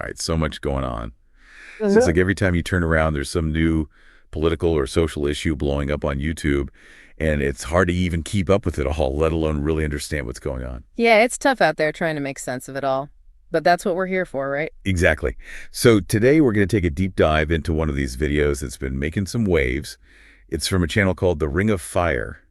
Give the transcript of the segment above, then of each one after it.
right, so much going on. So it's like every time you turn around, there's some new political or social issue blowing up on YouTube, and it's hard to even keep up with it all, let alone really understand what's going on. Yeah, it's tough out there trying to make sense of it all. But that's what we're here for, right? Exactly. So today we're going to take a deep dive into one of these videos that's been making some waves. It's from a channel called The Ring of Fire,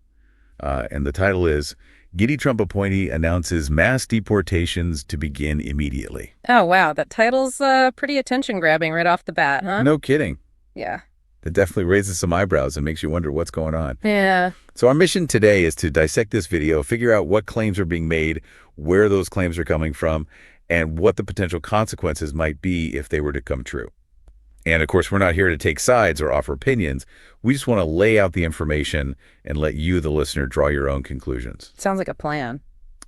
and the title is Giddy Trump Appointee Announces Mass Deportations to Begin Immediately. Oh, wow. That title's pretty attention-grabbing right off the bat, huh? No kidding. Yeah. It definitely raises some eyebrows and makes you wonder what's going on. Yeah. So our mission today is to dissect this video, figure out what claims are being made, where those claims are coming from, and what the potential consequences might be if they were to come true. And of course, we're not here to take sides or offer opinions. We just want to lay out the information and let you, the listener, draw your own conclusions. Sounds like a plan.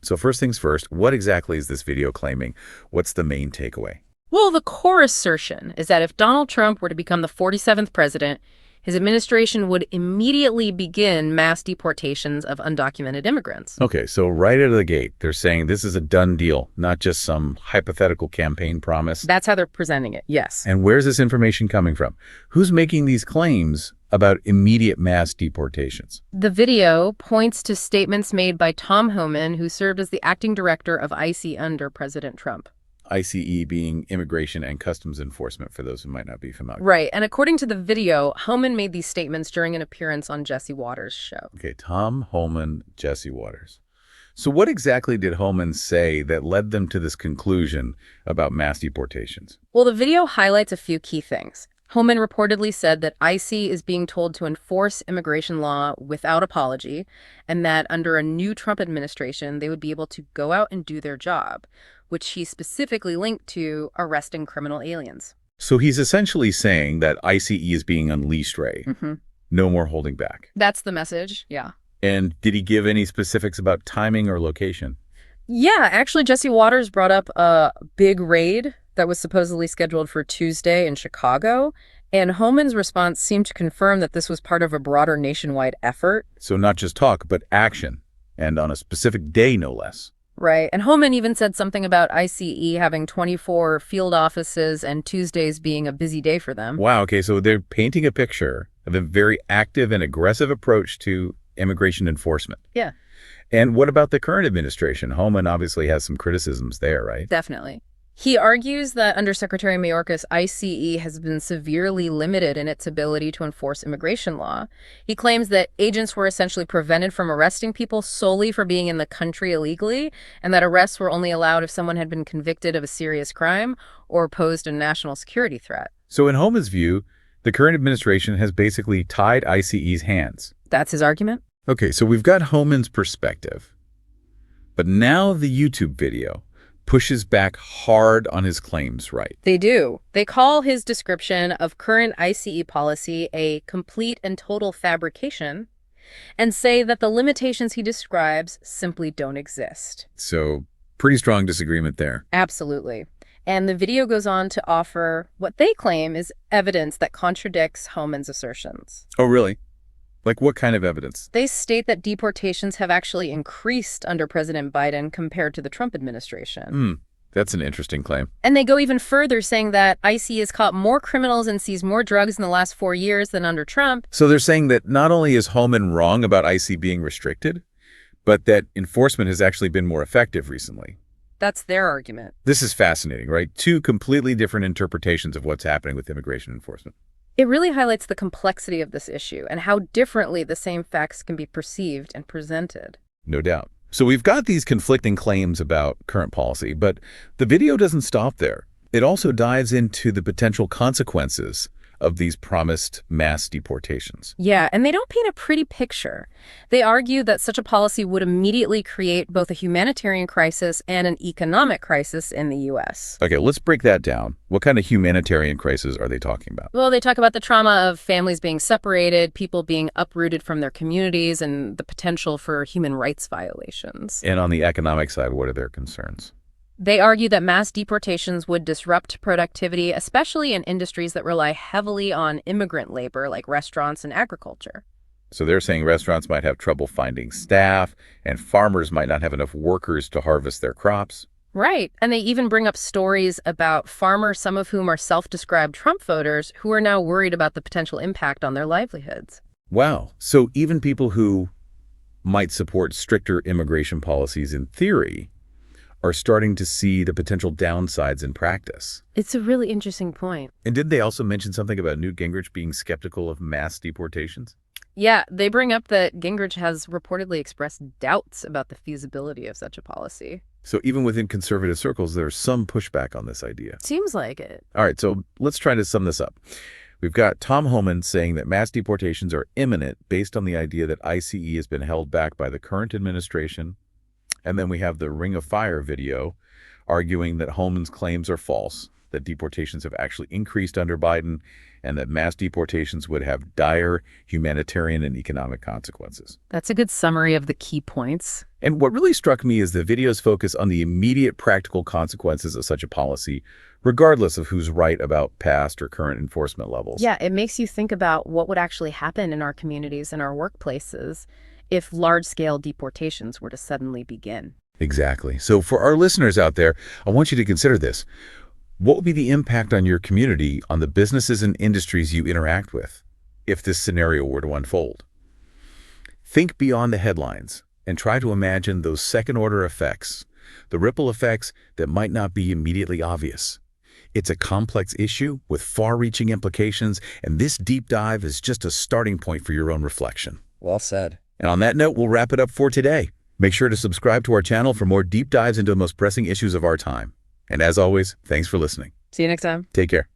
So first things first, what exactly is this video claiming? What's the main takeaway? Well, the core assertion is that if Donald Trump were to become the 47th president, his administration would immediately begin mass deportations of undocumented immigrants. Okay, so right out of the gate, they're saying this is a done deal, not just some hypothetical campaign promise. That's how they're presenting it, yes. And where's this information coming from? Who's making these claims about immediate mass deportations? The video points to statements made by Tom Homan, who served as the acting director of ICE under President Trump. ICE being Immigration and Customs Enforcement, for those who might not be familiar. Right, and according to the video, Homan made these statements during an appearance on Jesse Waters' show. Okay, Tom Homan, Jesse Waters. So what exactly did Homan say that led them to this conclusion about mass deportations? Well, the video highlights a few key things. Homan reportedly said that ICE is being told to enforce immigration law without apology, and that under a new Trump administration, they would be able to go out and do their job, which he specifically linked to arresting criminal aliens. So he's essentially saying that ICE is being unleashed, Ray. No more holding back. That's the message, yeah. And did he give any specifics about timing or location? Yeah, actually, Jesse Waters brought up a big raid that was supposedly scheduled for Tuesday in Chicago, and Homan's response seemed to confirm that this was part of a broader nationwide effort. So not just talk, but action, and on a specific day, no less. Right, and Homan even said something about ICE having 24 field offices and Tuesdays being a busy day for them. Wow, okay, so they're painting a picture of a very active and aggressive approach to immigration enforcement. Yeah. And what about the current administration? Homan obviously has some criticisms there, right? Definitely. He argues that under Secretary Mayorkas, ICE has been severely limited in its ability to enforce immigration law. He claims that agents were essentially prevented from arresting people solely for being in the country illegally, and that arrests were only allowed if someone had been convicted of a serious crime or posed a national security threat. So in Homan's view, the current administration has basically tied ICE's hands. That's his argument? Okay, so we've got Homan's perspective, but now the YouTube video pushes back hard on his claims, right? They do. They call his description of current ICE policy a complete and total fabrication and say that the limitations he describes simply don't exist. So pretty strong disagreement there. Absolutely. And the video goes on to offer what they claim is evidence that contradicts Homan's assertions. Oh, really? Like what kind of evidence? They state that deportations have actually increased under President Biden compared to the Trump administration. That's an interesting claim. And they go even further, saying that ICE has caught more criminals and seized more drugs in the last 4 years than under Trump. So they're saying that not only is Homan wrong about ICE being restricted, but that enforcement has actually been more effective recently. That's their argument. This is fascinating, right? Two completely different interpretations of what's happening with immigration enforcement. It really highlights the complexity of this issue and how differently the same facts can be perceived and presented. No doubt. So we've got these conflicting claims about current policy, but the video doesn't stop there. It also dives into the potential consequences of these promised mass deportations. Yeah, and they don't paint a pretty picture. They argue that such a policy would immediately create both a humanitarian crisis and an economic crisis in the U.S. Okay, let's break that down. What kind of humanitarian crisis are they talking about? Well, they talk about the trauma of families being separated, people being uprooted from their communities, and the potential for human rights violations. And on the economic side, what are their concerns? They argue that mass deportations would disrupt productivity, especially in industries that rely heavily on immigrant labor, like restaurants and agriculture. So they're saying restaurants might have trouble finding staff, and farmers might not have enough workers to harvest their crops. Right. And they even bring up stories about farmers, some of whom are self-described Trump voters, who are now worried about the potential impact on their livelihoods. Wow. So even people who might support stricter immigration policies in theory are starting to see the potential downsides in practice. It's a really interesting point. And did they also mention something about Newt Gingrich being skeptical of mass deportations? Yeah, they bring up that Gingrich has reportedly expressed doubts about the feasibility of such a policy. So even within conservative circles, there's some pushback on this idea. Seems like it. All right, so let's try to sum this up. We've got Tom Homan saying that mass deportations are imminent based on the idea that ICE has been held back by the current administration. And then we have the Ring of Fire video arguing that Homan's claims are false, that deportations have actually increased under Biden, and that mass deportations would have dire humanitarian and economic consequences. That's a good summary of the key points. And what really struck me is the video's focus on the immediate practical consequences of such a policy, regardless of who's right about past or current enforcement levels. Yeah, it makes you think about what would actually happen in our communities and our workplaces if large-scale deportations were to suddenly begin. Exactly. So for our listeners out there, I want you to consider this. What would be the impact on your community, on the businesses and industries you interact with, if this scenario were to unfold? Think beyond the headlines and try to imagine those second-order effects, the ripple effects that might not be immediately obvious. It's a complex issue with far-reaching implications, and this deep dive is just a starting point for your own reflection. Well said. And on that note, we'll wrap it up for today. Make sure to subscribe to our channel for more deep dives into the most pressing issues of our time. And as always, thanks for listening. See you next time. Take care.